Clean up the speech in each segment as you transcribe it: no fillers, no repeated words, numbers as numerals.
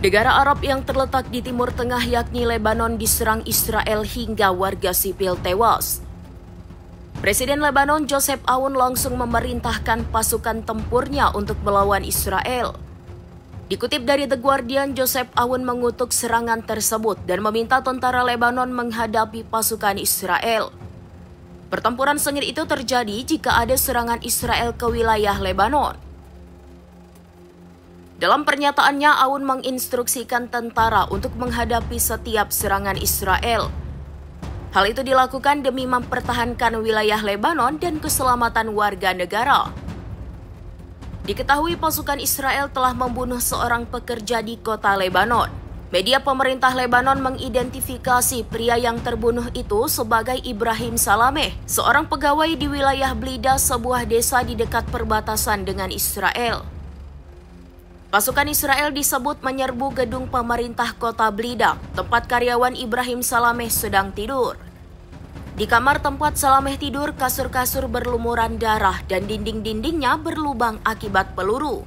Negara Arab yang terletak di Timur Tengah yakni Lebanon diserang Israel hingga warga sipil tewas. Presiden Lebanon Joseph Aoun langsung memerintahkan pasukan tempurnya untuk melawan Israel. Dikutip dari The Guardian, Joseph Aoun mengutuk serangan tersebut dan meminta tentara Lebanon menghadapi pasukan Israel. Pertempuran sengit itu terjadi jika ada serangan Israel ke wilayah Lebanon. Dalam pernyataannya, Aoun menginstruksikan tentara untuk menghadapi setiap serangan Israel. Hal itu dilakukan demi mempertahankan wilayah Lebanon dan keselamatan warga negara. Diketahui pasukan Israel telah membunuh seorang pekerja di kota Lebanon. Media pemerintah Lebanon mengidentifikasi pria yang terbunuh itu sebagai Ibrahim Salameh, seorang pegawai di wilayah Blida, sebuah desa di dekat perbatasan dengan Israel. Pasukan Israel disebut menyerbu gedung pemerintah kota Blida, tempat karyawan Ibrahim Salameh sedang tidur. Di kamar tempat Salameh tidur, kasur-kasur berlumuran darah dan dinding-dindingnya berlubang akibat peluru.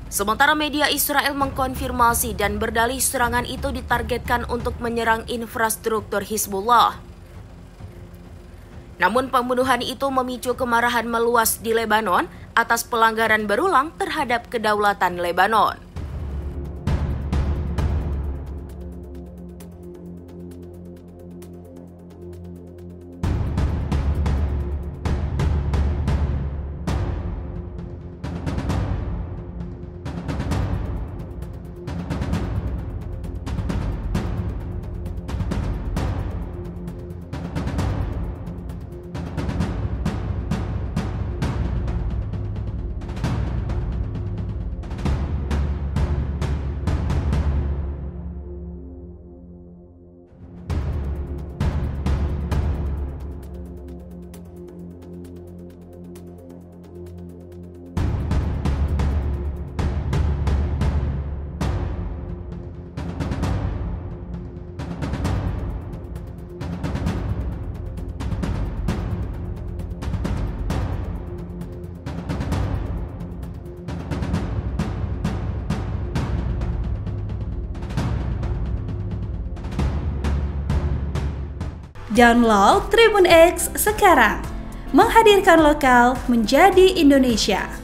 Sementara media Israel mengkonfirmasi dan berdalih serangan itu ditargetkan untuk menyerang infrastruktur Hizbullah. Namun pembunuhan itu memicu kemarahan meluas di Lebanon atas pelanggaran berulang terhadap kedaulatan Lebanon. Download Tribun X sekarang, menghadirkan lokal menjadi Indonesia.